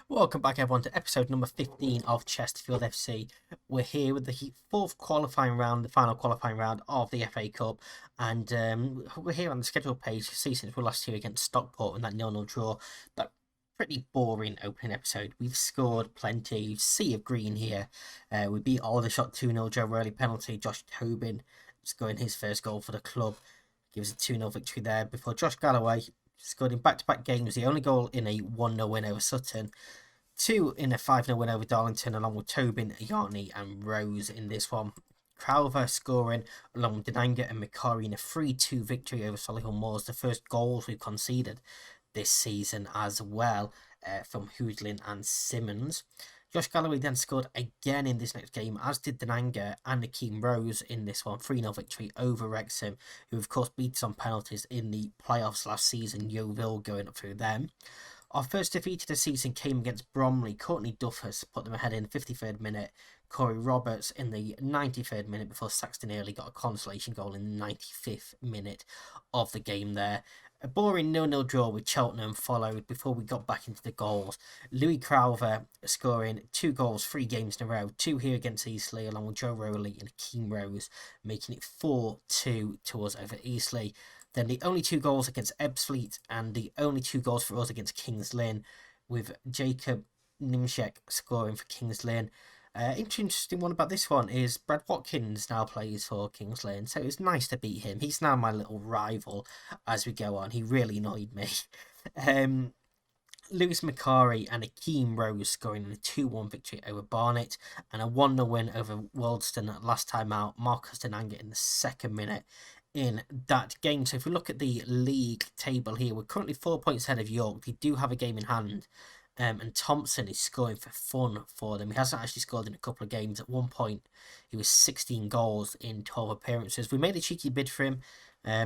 Welcome back, everyone, to episode number 15 of Chesterfield FC. We're here with the fourth qualifying round, the final qualifying round of the FA Cup, and we're here on the schedule page to see since we last here against Stockport in that 0-0 draw. That pretty boring opening episode. We've scored plenty, sea of green here. We beat Aldershot 2-0, Joe Rowley penalty, Josh Tobin scoring his first goal for the club. Gives a 2-0 victory there before Josh Galloway scored in back-to-back games, the only goal in a 1-0 win over Sutton, 2 in a 5-0 win over Darlington, along with Tobin, Yarney and Rose in this one. Crowther scoring along with Denanga and Mikari in a 3-2 victory over Solihull Moors, the first goals we've conceded this season as well, from Hoodlin and Simmons. Josh Galloway then scored again in this next game, as did Denanga and Akeem Rose in this one. 3-0 victory over Wrexham, who of course beat us on penalties in the playoffs last season. Yeovil going up through them. Our first defeat of the season came against Bromley. Courtney Duffus put them ahead in the 53rd minute. Corey Roberts in the 93rd minute before Saxton Early got a consolation goal in the 95th minute of the game there. A boring 0-0 draw with Cheltenham followed before we got back into the goals. Louis Crowther scoring 2 goals, 3 games in a row. 2 here against Eastleigh, along with Joe Rowley and Akeem Rose, making it 4-2 to us over Eastleigh. Then the only 2 goals against Ebbsfleet and the only 2 goals for us against Kings Lynn, with Jacob Nimshek scoring for Kings Lynn. Interesting one about this one is Brad Watkins now plays for Kings Lynn, so it's nice to beat him. He's now my little rival as we go on. He really annoyed me. Lewis Macari and Akeem Rose scoring in a 2-1 victory over Barnet, and a 1-0 win over Worldston at last time out. Marcus Denanga in the 2nd minute in that game. So if we look at the league table here, we're currently 4 points ahead of York. They do have a game in hand. And Thompson is scoring for fun for them. He hasn't actually scored in a couple of games. At one point, he was 16 goals in 12 appearances. We made a cheeky bid for him.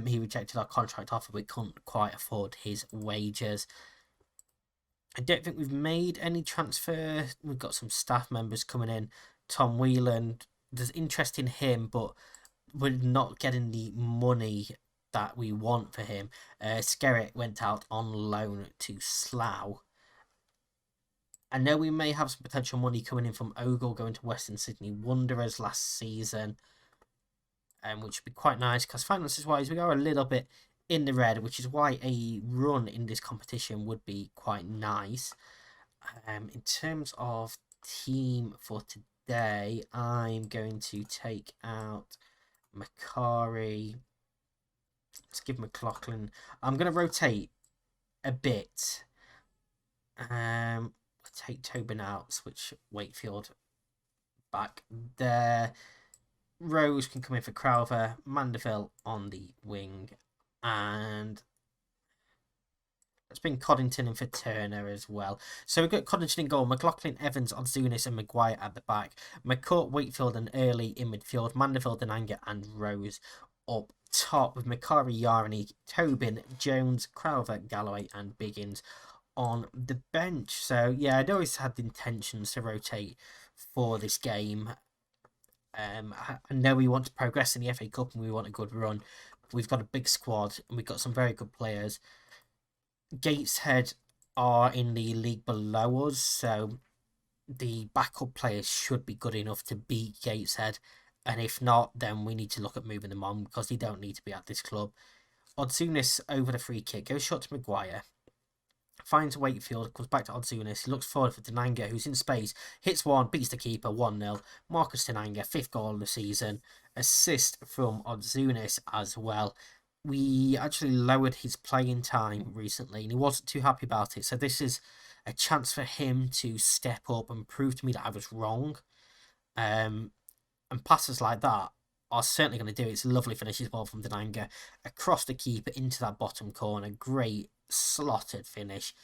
He rejected our contract offer. We couldn't quite afford his wages. I don't think we've made any transfer. We've got some staff members coming in. Tom Whelan, there's interest in him, but we're not getting the money that we want for him. Skerritt went out on loan to Slough. I know we may have some potential money coming in from Ogle going to Western Sydney Wanderers last season, which would be quite nice because finances-wise we are a little bit in the red, which is why a run in this competition would be quite nice. In terms of team for today, I'm going to take out Macari. Let's give McLaughlin. I'm going to rotate a bit. Take Tobin out, switch Wakefield back there. Rose can come in for Crowther, Mandeville on the wing, and let's bring Coddington in for Turner as well. So we've got Coddington in goal, McLaughlin, Evans, Odzunis and Maguire at the back, McCourt, Wakefield and Early in midfield, Mandeville, Denanga and Rose up top with Macari, Yarney, Tobin, Jones, Crowther, Galloway and Biggins on the bench. So yeah, I'd always had the intentions to rotate for this game. I know we want to progress in the FA Cup and we want a good run. We've got a big squad and we've got some very good players. Gateshead are in the league below us, so the backup players should be good enough to beat Gateshead, and if not, then we need to look at moving them on because they don't need to be at this club. Odzunis over the free kick, goes short to Maguire, finds Wakefield, comes back to Odzunis. He looks forward for Denanga, who's in space. Hits one, beats the keeper, 1-0. Marcus Denanga, 5th goal of the season. Assist from Odzunis as well. We actually lowered his playing time recently, and he wasn't too happy about it. So this is a chance for him to step up and prove to me that I was wrong. And passes like that are certainly going to do it. It's a lovely finish as well from Denanga. Across the keeper into that bottom corner. Great slotted finish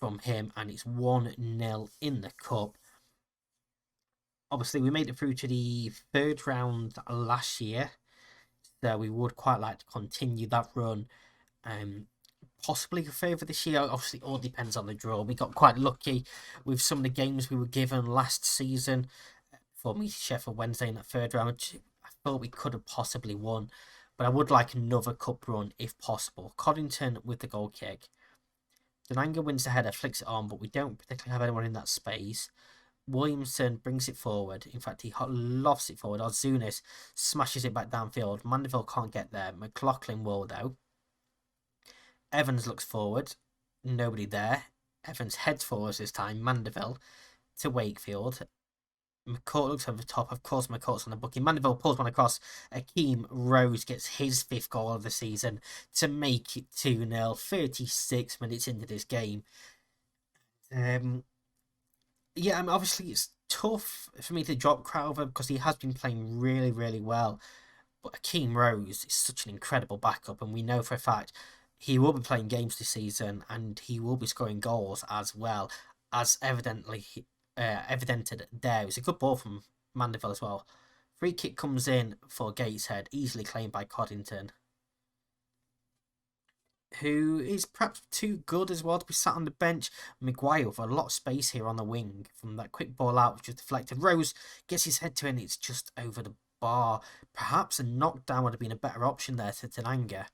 from him, and it's 1-0 in the cup. Obviously we made it through to the 3rd round last year, so we would quite like to continue that run, possibly further this year. Obviously all depends on the draw. We got quite lucky with some of the games we were given last season for me Sheffield Wednesday in that 3rd round. I thought we could have possibly won, but I would like another cup run if possible. Coddington with the goal kick. Denanga wins the header, flicks it on, but we don't particularly have anyone in that space. Williamson brings it forward. In fact, he lofts it forward. Ozunis smashes it back downfield. Mandeville can't get there. McLaughlin will, though. Evans looks forward. Nobody there. Evans heads forward this time. Mandeville to Wakefield. McCourt looks over the top. Of course, McCourt's on the booking. Mandeville pulls one across. Akeem Rose gets his 5th goal of the season to make it 2-0. 36 minutes into this game. Yeah, I mean, obviously it's tough for me to drop Crowther because he has been playing really, really well. But Akeem Rose is such an incredible backup, and we know for a fact he will be playing games this season, and he will be scoring goals as well, as evidented there. It was a good ball from Mandeville as well. Free kick comes in for Gateshead, easily claimed by Coddington, who is perhaps too good as well to be sat on the bench. Maguire with a lot of space here on the wing from that quick ball out, which was deflected. Rose gets his head to it, and it's just over the bar. Perhaps a knockdown would have been a better option there to Tenanga.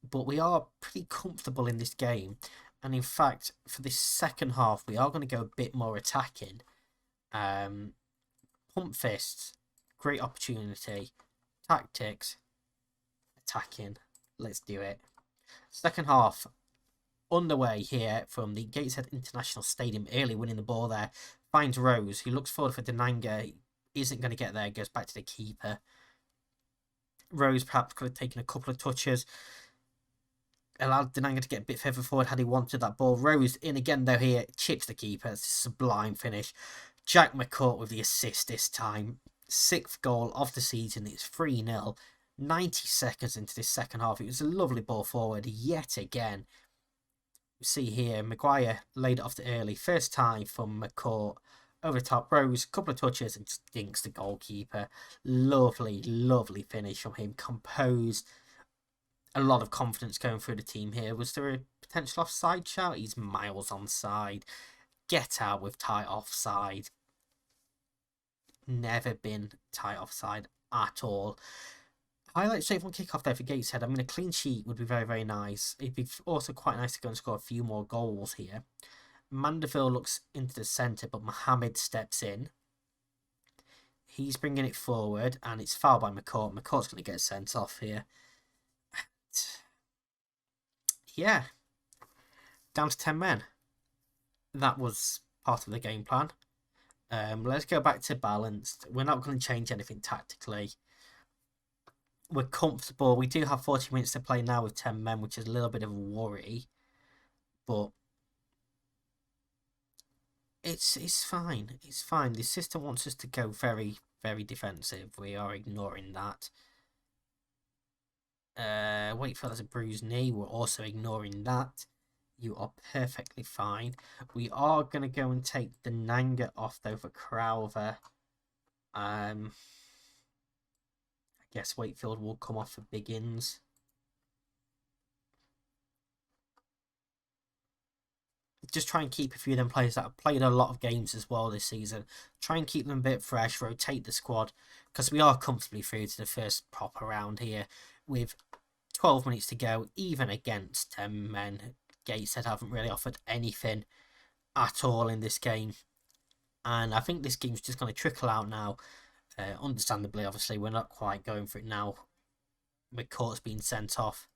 But we are pretty comfortable in this game. And in fact, for this second half, we are going to go a bit more attacking. Pump fists, great opportunity. Tactics, attacking. Let's do it. Second half underway here from the Gateshead International Stadium. Early winning the ball there. Finds Rose, who looks forward for Denanga. Isn't going to get there. Goes back to the keeper. Rose perhaps could have taken a couple of touches. Allowed Denanga to get a bit further forward had he wanted that ball. Rose in again though here. Chips the keeper. It's a sublime finish. Jack McCourt with the assist this time. 6th goal of the season. It's 3-0. 90 seconds into this second half. It was a lovely ball forward yet again. You see here, Maguire laid it off the early. First time from McCourt. Over the top, Rose, couple of touches and stinks the goalkeeper. Lovely, lovely finish from him. Composed. A lot of confidence going through the team here. Was there a potential offside shout? He's miles onside. Get out with tight offside. Never been tight offside at all. Highlight straight from kick-off there for Gateshead. I mean, a clean sheet would be very, very nice. It'd be also quite nice to go and score a few more goals here. Mandeville looks into the centre, but Mohammed steps in. He's bringing it forward, and it's fouled by McCourt. McCourt's going to get sent off here. Yeah. Down to 10 men. That was part of the game plan. Let's go back to balanced. We're not going to change anything tactically. We're comfortable. We do have 40 minutes to play now with 10 men, which is a little bit of a worry. But it's fine. It's fine. The system wants us to go very, very defensive. We are ignoring that. Wakefield has a bruised knee. We're also ignoring that. You are perfectly fine. We are going to go and take the Nanga off, though, for Crowther. I guess Wakefield will come off for Biggins. Just try and keep a few of them players that have played a lot of games as well this season. Try and keep them a bit fresh, rotate the squad, because we are comfortably through to the first proper round here with 12 minutes to go, even against 10 men. Gateshead haven't really offered anything at all in this game. And I think this game's just going to trickle out now. Understandably, obviously, we're not quite going for it now. McCourt's been sent off.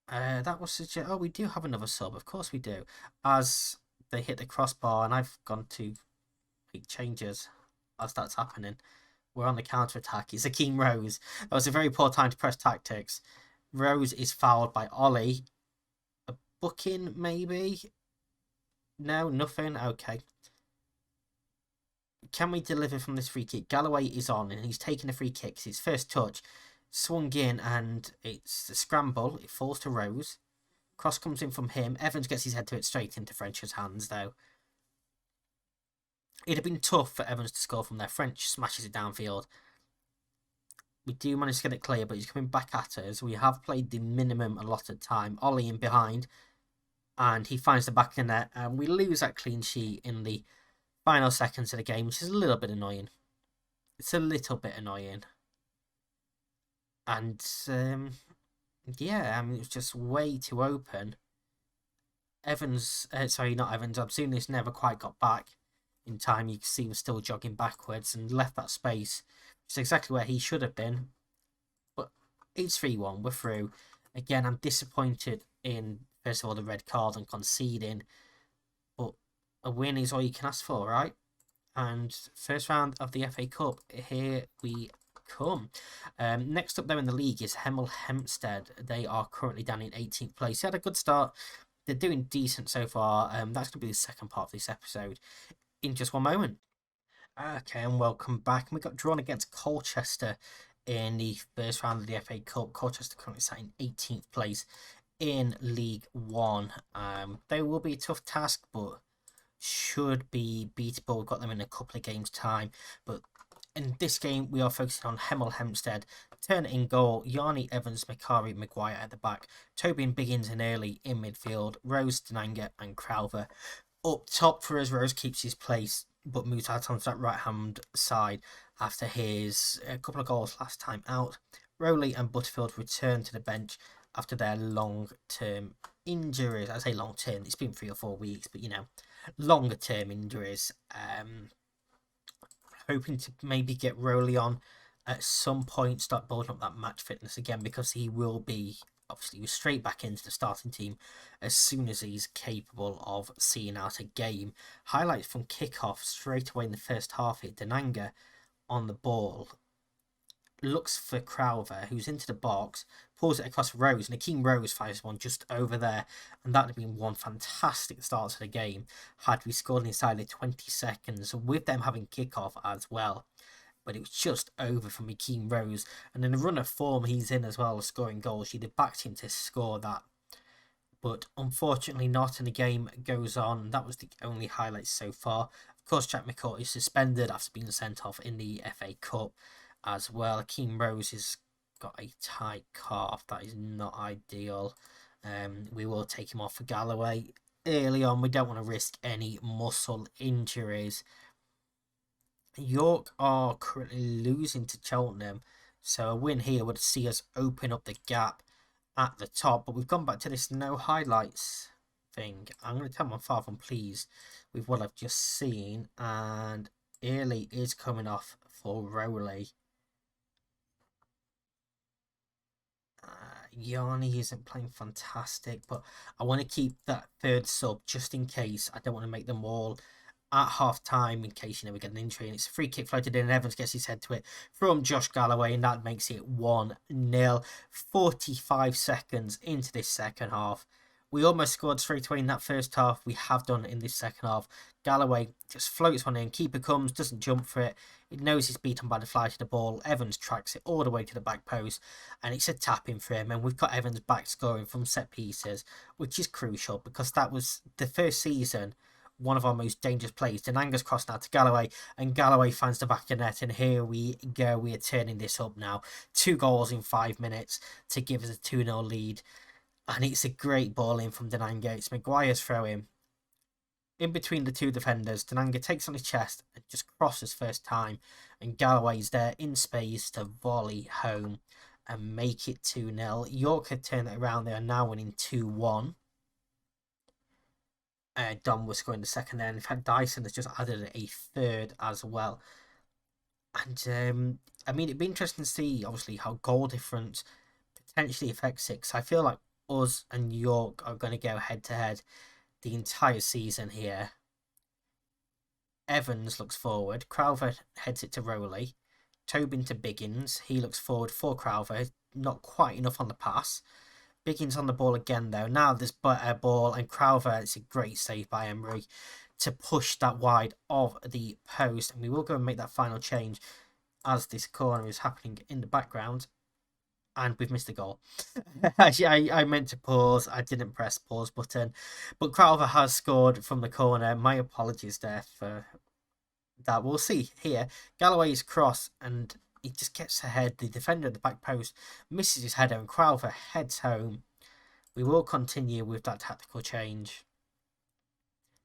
That was suggest. Oh, we do have another sub. Of course we do. As they hit the crossbar, and I've gone to make changes as that's happening. We're on the counter attack. It's Akeem Rose. That was a very poor time to press tactics. Rose is fouled by Ollie. A booking, maybe? No, nothing. Okay. Can we deliver from this free kick? Galloway is on, and he's taking a free kick. It's his first touch. Swung in, and it's a scramble. It falls to Rose. Cross comes in from him. Evans gets his head to it straight into French's hands, though. It'd have been tough for Evans to score from there. French smashes it downfield. We do manage to get it clear, but he's coming back at us. We have played the minimum allotted time. Ollie in behind, and he finds the back of the net, and we lose that clean sheet in the final seconds of the game, which is a little bit annoying. It's a little bit annoying. And Yeah, I mean, it was just way too open. Evans, sorry, not Evans, Absunius never quite got back in time. You can see he was still jogging backwards and left that space. It's exactly where he should have been. But it's 3-1, we're through. Again, I'm disappointed in, first of all, the red card and conceding. But a win is all you can ask for, right? And first round of the FA Cup, here we come. Next up, though, in the league is Hemel Hempstead. They are currently down in 18th place. They had a good start. They're doing decent so far. That's going to be the second part of this episode in just one moment. Okay, and welcome back. We got drawn against Colchester in the first round of the FA Cup. Colchester currently sat in 18th place in League One. They will be a tough task, but should be beatable. We've got them in a couple of games' time. But in this game, we are focusing on Hemel Hempstead. Turner in goal, Yanni Evans, Makari, Maguire at the back, Toby and Biggins and Early in midfield, Rose, Denanga and Crowther. Up top for us, Rose keeps his place, but moves out onto that right-hand side after his a couple of goals last time out. Rowley and Butterfield return to the bench after their long-term injuries. I say long-term, it's been 3 or 4 weeks, but longer-term injuries. Hoping to maybe get Rowley on at some point, start building up that match fitness again, because he will be obviously straight back into the starting team as soon as he's capable of seeing out a game. Highlights from kickoff straight away in the first half here. Denanga on the ball, looks for Crowther, who's into the box, pulls it across Rose, and Akeem Rose fires one just over there, and that would have been one fantastic start to the game had we scored inside the 20 seconds, with them having kickoff as well. But it was just over from Akeem Rose, and in the run of form he's in as well, scoring goals, you'd have backed him to score that. But unfortunately not, and the game goes on. That was the only highlights so far. Of course, Jack McCourt is suspended after being sent off in the FA Cup as well. Akeem Rose has got a tight calf. That is not ideal. We will take him off for Galloway early on. We don't want to risk any muscle injuries. York are currently losing to Cheltenham, so a win here would see us open up the gap at the top. But we've gone back to this no highlights thing. I'm going to tell my father I'm pleased with what I've just seen, and Early is coming off for Rowley. Yanni isn't playing fantastic, but I want to keep that third sub just in case. I don't want to make them all at half time in case we get an injury. And it's a free kick floated in, and Evans gets his head to it from Josh Galloway, and that makes it 1-0. 45 seconds into this second half. We almost scored straight away in that first half. We have done it in this second half. Galloway just floats one in. Keeper comes, doesn't jump for it. It knows he's beaten by the flight of the ball. Evans tracks it all the way to the back post, and it's a tap in for him. And we've got Evans back scoring from set pieces, which is crucial because that was the first season one of our most dangerous plays. Denanga's crossed now to Galloway, and Galloway finds the back of the net, and here we go. We are turning this up now. 2 goals in 5 minutes to give us a 2-0 lead, and it's a great ball in from Denanga. It's Maguire's throw in between the two defenders. Denanga takes on his chest and just crosses first time, and Galloway's there in space to volley home and make it 2-0. York had turned it around. They are now winning 2-1. Dom was scoring the second there, and in fact Dyson has just added a third as well. And I mean, it'd be interesting to see obviously how goal difference potentially affects it, because I feel like us and York are going to go head to head the entire season here. Evans looks forward, Crowther heads it to Rowley, Tobin to Biggins, he looks forward for Crowther, not quite enough on the pass. Biggins on the ball again though. Now there's a ball, and Crowther, it's a great save by Emery to push that wide of the post. And we will go and make that final change as this corner is happening in the background. And we've missed a goal. Actually, I meant to pause. I didn't press pause button. But Crowther has scored from the corner. My apologies there for that. We'll see here. Galloway's cross, and he just gets ahead. The defender at the back post misses his header, and Crowther heads home. We will continue with that tactical change.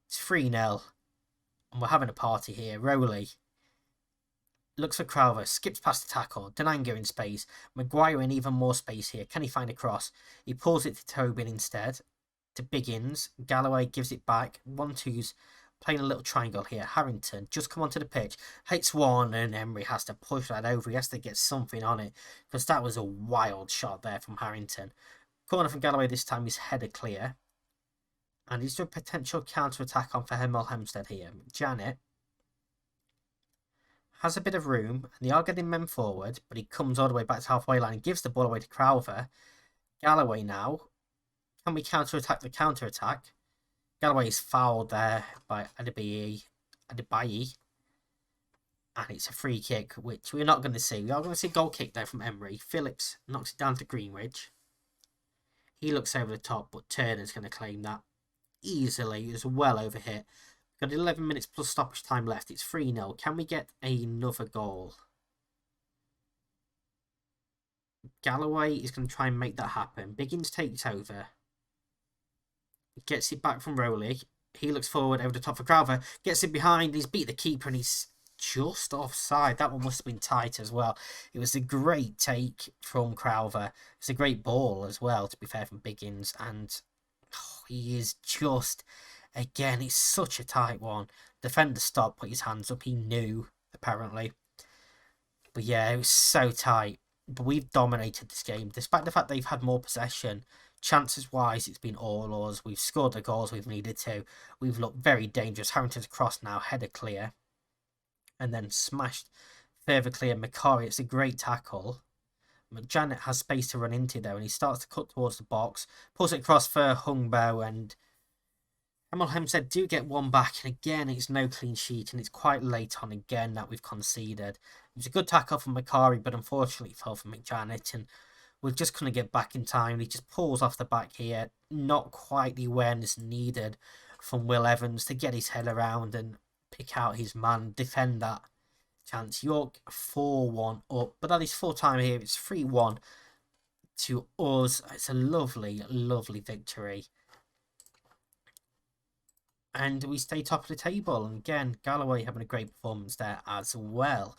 It's 3-0, and we're having a party here. Rowley Looks for Crowther, skips past the tackle, Denanga in space, Maguire in even more space here. Can he find a cross? He pulls it to Tobin instead, to Biggins. Galloway gives it back. 1-2's playing a little triangle here. Harrington just come onto the pitch, hits one, and Emery has to push that over. He has to get something on it, because that was a wild shot there from Harrington. Corner from Galloway this time, his header clear. And is there a potential counter-attack on for Hemel Hempstead here? Janet has a bit of room, and they are getting men forward, but he comes all the way back to halfway line and gives the ball away to Crowther. Galloway now. Can we counter-attack the counter-attack? Galloway is fouled there by Adebayi. And it's a free kick, which we're not going to see. We are going to see a goal kick there from Emery. Phillips knocks it down to Greenridge. He looks over the top, but Turner's going to claim that easily. It's well overhit. Got 11 minutes plus stoppage time left. It's 3-0. Can we get another goal? Galloway is going to try and make that happen. Biggins takes over. Gets it back from Rowley. He looks forward over the top for Crowther. Gets it behind. He's beat the keeper and he's just offside. That one must have been tight as well. It was a great take from Crowther. It's a great ball as well, to be fair, from Biggins. And he is just... Again, it's such a tight one. Defender stopped, put his hands up. He knew, apparently. But yeah, it was so tight. But we've dominated this game. Despite the fact they've had more possession, chances-wise, it's been all ours. We've scored the goals we've needed to. We've looked very dangerous. Harrington's cross now, header clear. And then smashed further clear. Macari, it's a great tackle. Janet has space to run into there, and he starts to cut towards the box. Pulls it across for Hungbo, and Hemel Hempstead do get one back, and again it's no clean sheet, and it's quite late on again that we've conceded. It was a good tackle from Macari, but unfortunately it fell from McJanet, and we just couldn't get back in time. He just pulls off the back here, not quite the awareness needed from Will Evans to get his head around and pick out his man, defend that chance. York 4-1 up, but that is full time here. It's 3-1 to us. It's a lovely, lovely victory. And we stay top of the table. And again, Galloway having a great performance there as well.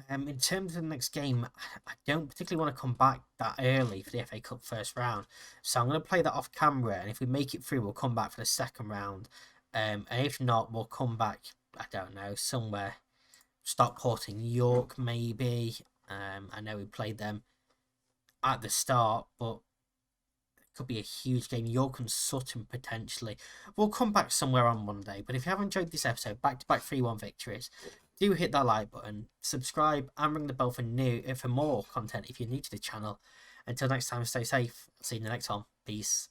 In terms of the next game, I don't particularly want to come back that early for the FA Cup first round. So I'm going to play that off camera. And if we make it through, we'll come back for the second round. And if not, we'll come back, I don't know, somewhere. Stockport in York, maybe. I know we played them at the start, but could be a huge game. York and Sutton potentially. We'll come back somewhere on Monday. But if you have enjoyed this episode, back-to-back 3-1 victories, do hit that like button, subscribe, and ring the bell for more content if you're new to the channel. Until next time, stay safe. I'll see you in the next one. Peace.